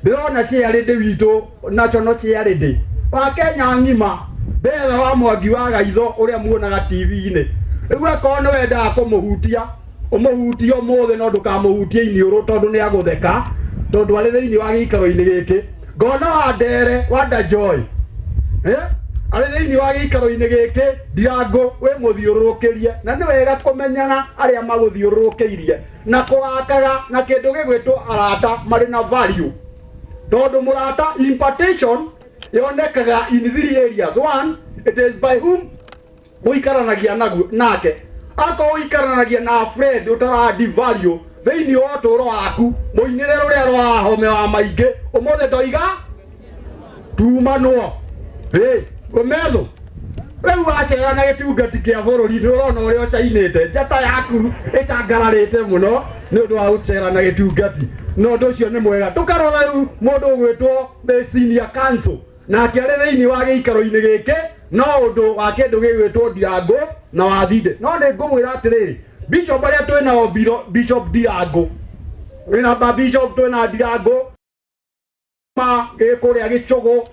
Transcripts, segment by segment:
ndĩrona ciarĩndĩ witũ national ciarĩndĩ wa Kenya ng'ima mbere wa Mwangi wa Gaitho ũrĩa muonaga TV-inĩ. Rĩu akorwo nĩ wendaga kũmũhutia ũmũhutie ũmũthĩ no ndũkamũhutie iniũrũ tondũ nĩ agũtheka tondũ arĩ thĩinĩ wa gĩikaro-inĩ gĩkĩ. Ngona wa Ndere wa Ndajoy arĩ thĩinĩ wa gĩikaro-inĩ gĩkĩ Ndirango wĩ mũthiũrũrũkĩrie na nĩ wega kũmenyaga arĩa magũthiũrũrũkĩirie na kũrakaga na kĩndũ gĩgwĩtwo arata marĩ na value tondũ mũrata impartation yonekaga in 3 areas. One, it is by whom ũikaranagia nake. Akorwo ũikaranagia na friend ũtaradi value thĩinĩ wa ũtũũro waku mũinĩre rũrĩa rwa home wa maingĩ ũmũthĩ ndoiga tumanwo ũmetho rĩu wacera na gĩtungati kĩa bũrũri nĩ ũrona ũrĩa ũcainĩte njata yaku ĩcangararĩte mũno nĩ ũndũ wa gũcera na gĩtungati no ũndũ ũcio nĩ mwega. Tũkarora rĩu mũndũ ũgwĩtwo senior council nake arĩ thĩinĩ wa gĩikaro-inĩ gĩkĩ no ũndũ wa kĩndũ gĩgwĩtwo Ndirango na Wathinde. No nĩ ngũmwĩra atĩrĩrĩ bishop arĩa twĩnao Bishop Ndirango wĩna bishop twĩna Ndirango kũrĩa Gĩchũgũ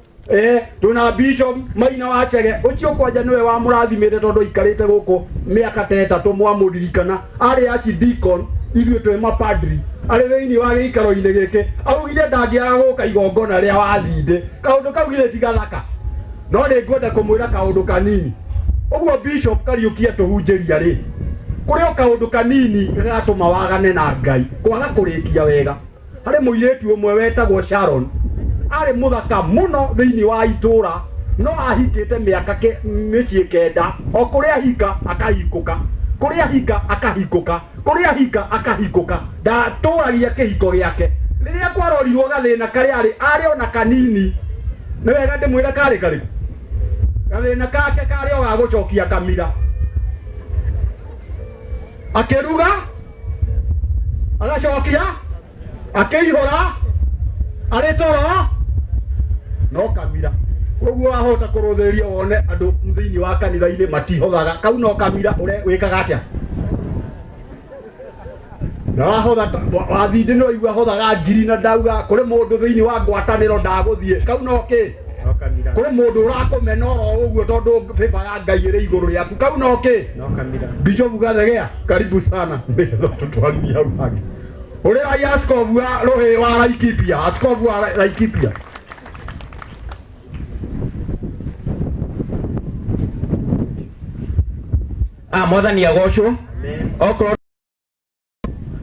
twĩna Bishop Maina wa Chege ũcio kwanja nĩwe wa mũrathimĩte tondũ ikarĩte gũkũ mĩaka ta 3 mwamũririkana arĩ archdeacon ithuĩ twĩ mapadri arĩ thĩinĩ wa gĩikaro-inĩ gĩkĩ augire ndangĩaga gũka igongona rĩa Wathinde. Kaũndũ kau githĩ ti gathaka? No nĩ ngwenda kũmwĩra kaũndũ kanini ũguo Bishop Kariuki atũhunjĩria rĩ kũrĩ o kaũndũ kanini gatũma wagane na Ngai kwaga kũrĩkia wega. Harĩ mũirĩtu ũmwe wetagwo Sharon arĩ mũthaka mũno thĩinĩ wa itũũra no ahikĩte mĩaka mĩciĩ 9 o kũrĩa ahika akahikũka kũrĩa ahika akahikũka kũrĩa ahika akahikũka ndatũragia kĩhiko gĩake. Rĩrĩa kwarorirwo gathĩna karĩa arĩ ona kanini nĩ wega ndĩmwĩre karĩ karĩ gathĩna kake karĩ o gagũcokia kamira akĩruga agacokia akĩihũra arĩ toro no kamira. Koguo wahota kũrũthĩria wone andũ thĩinĩ wa kanitha-inĩ matihothaga kau no kamira wĩkaga atĩa na wahotha Wathinde no igua hothaga ngiri na ndauga kũrĩ mũndũ thĩinĩ wa ngwatanĩro ndagũthiĩ kau no kĩ kũrĩ mũndũ ũrakũmena oro ũguo tondũ bĩba ya Ngai ĩrĩ igũrũ rĩaku kau no kĩ no kamira. Bishop Gathegea karibu sana tũtwarithia hau hangĩ ũrĩ wa askofu wa Rũhĩ wa Laikipia askofu wa Laikipia. Mwathani agocwo okorwo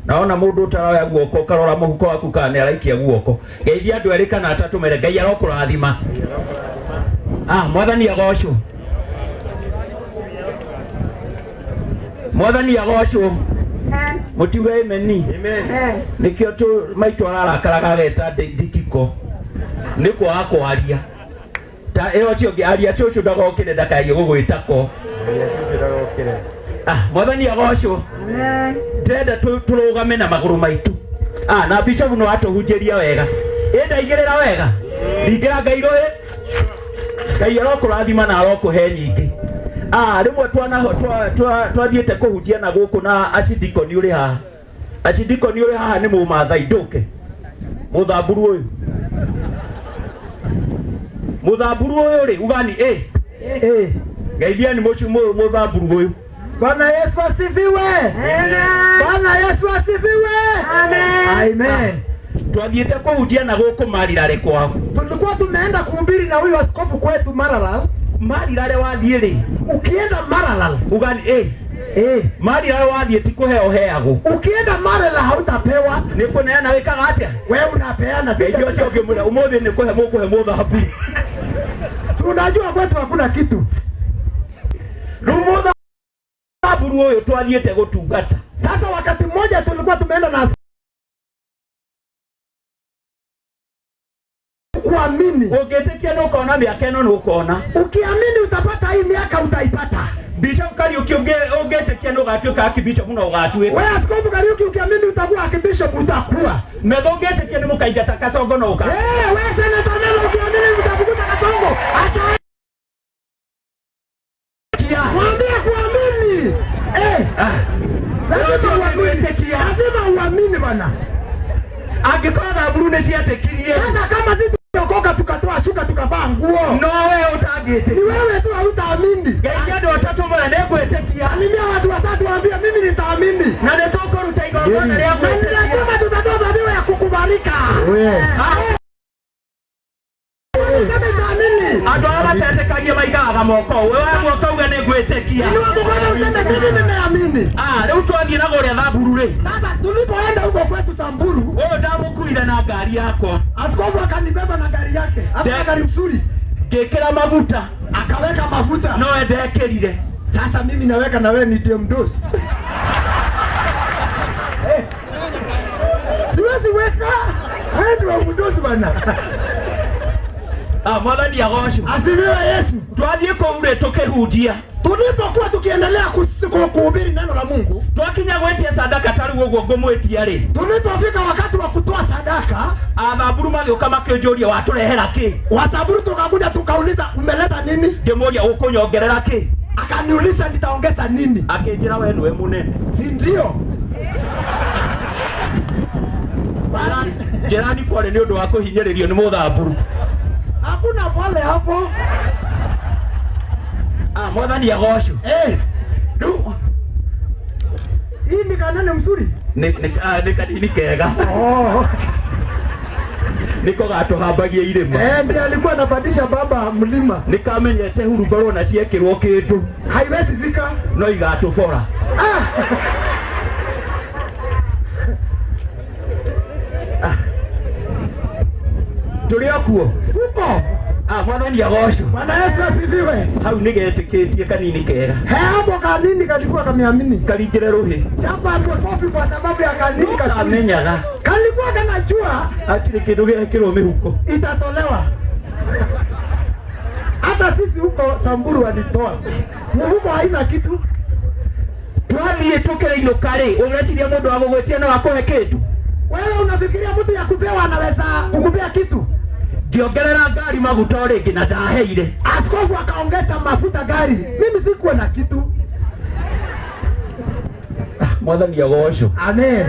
naona mũndũ ũtaroya guoko karora mũhuko waku kana nĩ araikia guoko geithia andũ erĩ kana atatũ mere Ngai arokũrathima. Mwathani agocwo Mwathani agocwo mũtiuge ameni nĩkĩo maitũ ararakaraga ageta ndikiko nĩ kwaga kwaria ta ĩyo cio ngĩaria cũcũ ndagokĩre ndakagie gũgwĩtako. Mwathani agocwo ndenda tũrũgame na magũrũ maitũ. Na Bishop no atũhunjĩria wega ndaigĩrĩra wega ndingĩra Ngai rũĩ Ngai arokũrathima na arokũhe nyingĩ. Rĩmwe twathiĩte kũhunjia na gũkũ na archdeacon ũrĩ haha archdeacon ũrĩ haha nĩ Mũmaathai ndũke mũthamburu ũyũ rĩ ugani geithia nĩ mũthamburu ũyũ. Bwana Yesu asifiwe. Bwana Yesu asifiwe. Amen. Twathiĩte kũhunjia na gũkũ Marirare kwao. Tulikuwa tumeenda kuhubiri na huyu askofu kwetu Maralal. Marirare wathiĩ rĩ ukienda Maralal ugani Marirare wathiĩ ti kũheo heagwo. Ukienda Maralal hautapewa. Nĩ kũneana wĩkaga atĩa? Wewe unapeana. Ndio cio ngĩmwĩra ũmũthĩ nĩ kũhe mũthambu. Si unajua kwetu hakuna kitu. Mũthaburu ũyũ twathiĩte gũtungata. Sasa wakati mmoja tulikuwa tumeenda na kuamini. Ukitekia ndio ukaona miaka ino ndio ukaona. Ukiamini utapata hii miaka utaipata. Bishop Kariuki ungetekia ndio ugatuika akibishop muno ugatuika. Wewe askofu Kariuki ukiamini utakuwa akibishop utakuwa. Mego ungetekia ndio mukaigata Kasongo na uka. Wewe sana tanelo ukiamini utakukuta Kasongo. Hata mwambie kuamini. Lazima uamini bwana. Angĩkorwo Thaburu nĩ ciatekirie. Sasa Salimia watu watatu waambie mimi nitaamini. Na nitoko rutaigongona leo. Lazima tutatoa dhabihu ya kukubalika. Yes. Sema nitaamini. Andũ arĩa matetĩkagia maigaga moko. Wewe moko uga nĩ ngwĩtĩkia. Inua mkono useme mimi nimeamini. Rĩu twathiĩ na gũrĩa Thamburu rĩ. Sasa tulipoenda huko kwetu Samburu, Wewe ndamũkuire na ngari yakwa. askofu akanibeba na gari yake. Hata gari mzuri. Ngĩkĩra maguta. Akaweka mafuta. No ndekĩrire. Sasa mimi naweka na wewe nitie mdosi. Siwezi weka. Wewe ndio mdosi bwana. Mwathani agocwo. Asifiwe Yesu. Twathiĩ kũu rĩ tũkĩhunjia. Tulipokuwa tukiendelea kuhubiri neno la Mungu, twakinya gwetia sadaka tari ũguo ngũmwĩtia rĩ. Tulipofika wakati wa kutoa sadaka, Thamburu magĩũka makĩnjũria watũrehera kĩ? Wasamburu tukakuja tukauliza umeleta nini? Ngĩmũria ũkũnyongerera kĩ? Akaniuliza nitaongeza nini? Akĩnjĩra we nĩwe mũnene. Si ndio? Njĩrani pole nĩ ũndũ wa kũhinyĩrĩrio nĩ Mũthamburu. Hakuna pole hapo. Mwathani agocwo. Hii ni kanene mzuri. Nĩ kanini kega. Niko gatũhambagia irĩma. Ndiye alikuwa anapandisha baba mlima. Nikamenyete hurubaro na ciekĩrwo kĩndũ. Haiwezi fika. No igatũbora. Tũrĩ okuo. Tuko. Mwathani agocwo. Bwana Yesu asifiwe. Hau nĩgetĩkĩtie kanini kega. Hapo kanini kalikuwa kameamini. Karingĩre rũhĩ. Chapa kofi kwa sababu ya kanini kamenyaga. Kalikuwa kanajua atirĩ kĩndũ gĩekĩrwo mĩhuko. Itatolewa. Hata sisi huko Samburu walitoa. Mhuko haina kitu. Twathiĩ tũkĩrĩinũka rĩ, ũreciria mũndũ wa gũgwĩtia no akũhe kĩndũ? Wewe unafikiria mtu ya kupewa anaweza kukupea kitu? Ngiongerera ngari maguta rĩngĩ na ndaheire. Askofu akaongeza mafuta gari. Mimi sikuwa na kitu. Mwathani agocwo. Amen.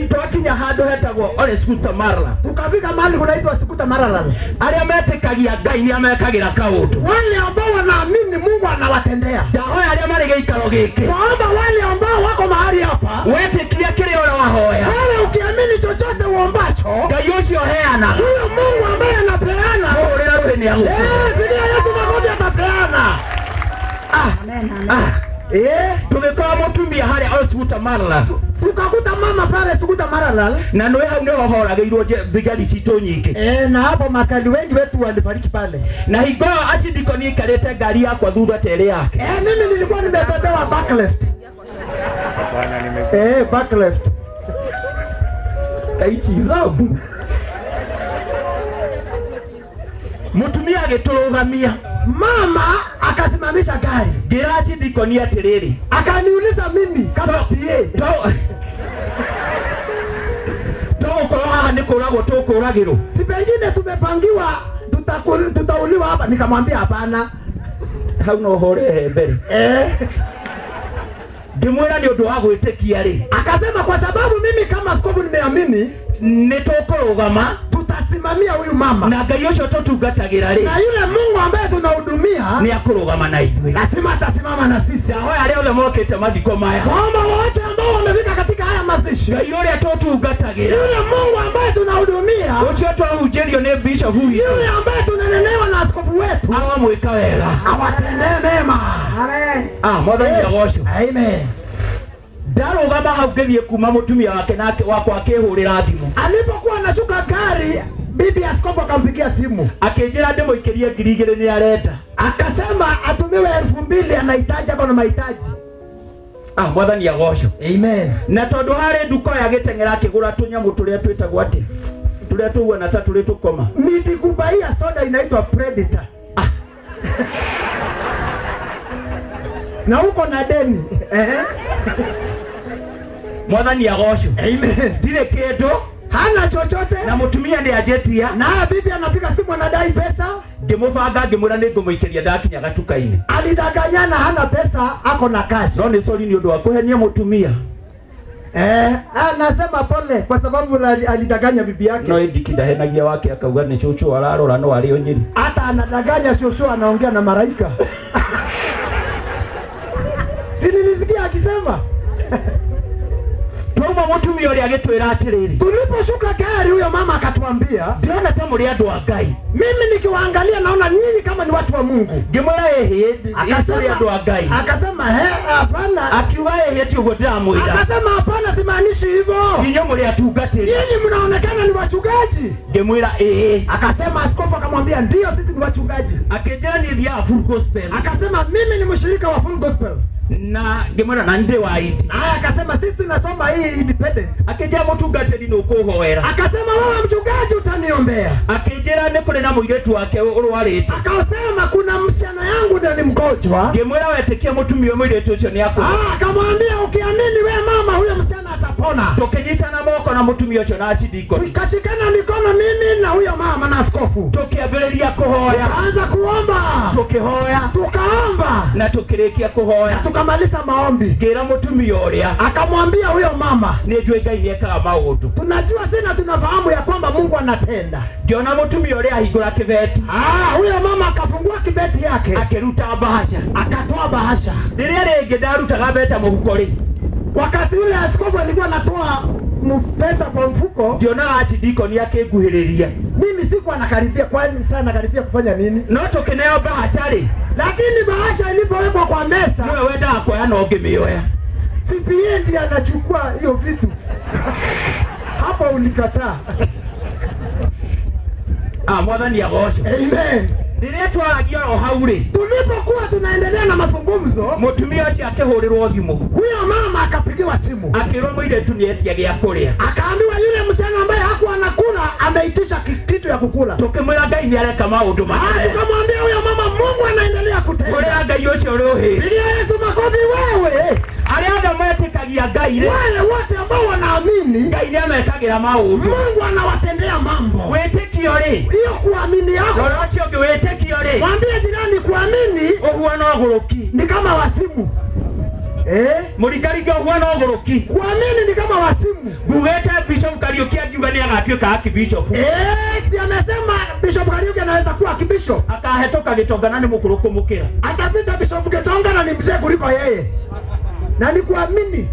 Twakinya handũ hetagwo Ole Skuta Marala. Tukafika mahali kunaitwa Skuta Marala. Arĩa metĩkagia Ngai nĩ amekagĩra kaũndũ. Wale ambao wanaamini Mungu anawatendea. Ndahoya arĩa marĩ gĩikaro gĩkĩ. Naomba wale ambao wako mahali hapa, wetĩkia kĩrĩa ũrĩa wahoya. Wale ukiamini chochote uombacho, Ngai ũcio heana. Huyo Mungu ambaye anapeana. Mũhũrĩra rũhĩ nĩ agũkũhe. Biblia Yesu makofi atapeana. Amen. Tugĩkora mũtumia harĩa Ole Skuta Marala. Tukakuta mama pale Skuta Marala. Na nĩwe hau nĩho horagĩirwo thigari citũ nyingĩ. Na hapo maskari wengi wetu walifariki pale. Na hingo acindikoni ikarĩte ngari yakwa thutha terĩ yake. Mimi nilikuwa nimebebewa back left. Bwana nimesema. Back left. Kaichi labu. Mutumia agĩtũrũgamia. Mama akasimamisha gari. Ngĩra acindikoni atĩrĩrĩ. Akaniuliza mimi kama PA. Tũgũkorwo haha nĩ kũragwo tũkũragĩrwo. Si pengine tumepangiwa tutauliwa hapa. Nikamwambia hapana. Hau no hore mbere. Ndĩmwĩra nĩ ũndũ wa gwĩtĩkia rĩ. Akasema kwa sababu mimi kama askofu nimeamini nĩ tũkũrũgama tutasimamia huyu mama. Na Ngai ũcio tũtungatagĩra rĩ. Na yule Mungu ambaye tunahudumia nĩ akũrũgama na ithuĩ. Lazima atasimama na sisi. Ahoya arĩa othe mokĩte mathiko maya. Kwamba wote ambao wamefika katika haya mazishi. Ngai ũrĩa tũtungatagĩra. Yule Mungu ambaye tunahudumia. Ũcio twahunjĩrio nĩ bishop huyu. Yule ambaye tunanenewa na askofu wetu. Awamwĩka wega. Awatendee mema. Amen. Mwathani agocwo. Amen. Ndarũgama hau ngĩthiĩ kuma mũtumia wake nake wakwa akĩhũrĩra thimũ. Alipokuwa anashuka gari, bibi askofu akampigia simu. Akĩnjĩra ndĩmũikĩrie 2,000 nĩ arenda. Akasema atumiwe 2,000 anahitaji ako na mahitaji. Mwathani agocwo. Amen. Na tondũ harĩ nduka ya gĩteng'era akĩgũra tũnyamũ tũrĩa twĩtagwo atĩ. Tũrĩa tũhuana ta tũrĩ tũkoma. Nilikubaia soda inaitwa Predator. Na uko na deni. Mwathani agocwo. Amen. Ndire kĩndũ, hana chochote. Na mũtumia nĩ anjetia. Na bibi anapiga simu anadai pesa. Ngĩmũbanga ngĩmwĩra nĩ ngũmũikĩria ndakinya gatuka-inĩ. Alidanganyana hana pesa, ako na cash. No nĩ sorry nĩ ũndũ wa kũhenia mũtumia. Anasema pole kwa sababu alidanganya bibi yake. No ndikidahenagia wake akauga nĩ cucu ararora no arĩ onyiri. Hata anadanganya cucu anaongea na malaika. Si nilisikia akisema Tuma mutumia uri agitwira atiriri. Tuliposhuka gari huyo mama akatuambia, ndiona ta muri andu a Ngai. Mimi nikiwaangalia naona nyinyi kama ni watu wa Mungu. Ngimwira ehe, akasema andu a Ngai. Akasema hapana. Akiuga ehe ti ugo ndamwira. Akasema hapana, simaanishi hivyo. Ninyo muri atungatiri. Nyinyi mnaonekana ni wachungaji. Ngimwira ehe. Akasema askofu akamwambia ndio sisi ni wachungaji. Akejani vya Full Gospel. Akasema mimi ni mshirika wa Full Gospel. Na ngimwira na ndi wa iti. Akasema sisi tunasoma hii independent. Akeja mutungatiri no kuhoera. Akasema wewe mchungaji utaniombea. Akejera ne kule na muiretu wake urwarite. Akasema kuna msichana yangu ndio ni mgonjwa. Ngimwira wetekia mutumia muiretu ucio ni akwa. Akamwambia ukiamini wewe mama huyo msichana atapona. Tukinyitana moko na mutumia ucio na achidiko. Tukashikana mikono mimi na huyo mama na askofu. Tukiambiriria kuhoya. Tukaanza kuomba. Tukihoya. Tukaomba. Na tukirikia kuhoya. Tukamaliza maombi. Ngira mutumia uria akamwambia huyo mama, nijue Ngai niekaga maundu. Tunajua sina tunafahamu ya kwamba Mungu anatenda. Ngiona mutumia uria ahingura kibeti. Huyo mama akafungua kibeti yake. Akiruta bahasha. Akatoa bahasha. Riria ringi ndarutaga mbeca muhuko ri. Wakati yule askofu alikuwa anatoa pesa kwa mfuko, ndiona achidiko ni akiguhiriria. Mimi sikuwa nakaribia, kwani sana karibia kufanya nini? No tukineo bahasha ri. Lakini bahasha ilipowekwa kwa mesa, wewe wenda kwa no ngimioya. CPA ndiye anachukua hiyo vitu. Hapo ulikataa. Mwathani agocwo. Amen. Riria twaragia o hau ri, tulipokuwa tunaendelea na mazungumzo, mutumia ucio akihurirwo thimu. Huyo mama akapigiwa simu. Akirwo muiretu ni etia gia kuria. Akaambiwa yule msichana ambaye hakuwa anakula ameitisha kitu ya kukula. Tukimwira Ngai ni areka maundu make. Tukamwambia huyo mama Mungu anaendelea kutenda. Kuria Ngai ucio ruhi. Bilia Yesu makofi wewe. Aria mwetikagia Ngai ri. Wale wote ambao wanaamini Ngai ni amekagira maundu. Mungu anawatendea mambo. Wetikio ri. Hiyo kuamini yako. Rocho ngiwetikio ri. Mwambie jirani kuamini uhuana uguruki ni kama wasimu. Murikariga uhuana uguruki. Kuamini ni kama wasimu. Gugete Bishop Kariuki akiuga ni agatuika akibishop. Si amesema Bishop Kariuki anaweza kuwa akibishop. Akahetoka Gitongana ni mukuru kumukira. Atapita Bishop Gitongana ni mzee kuliko yeye. Na ni kuamini.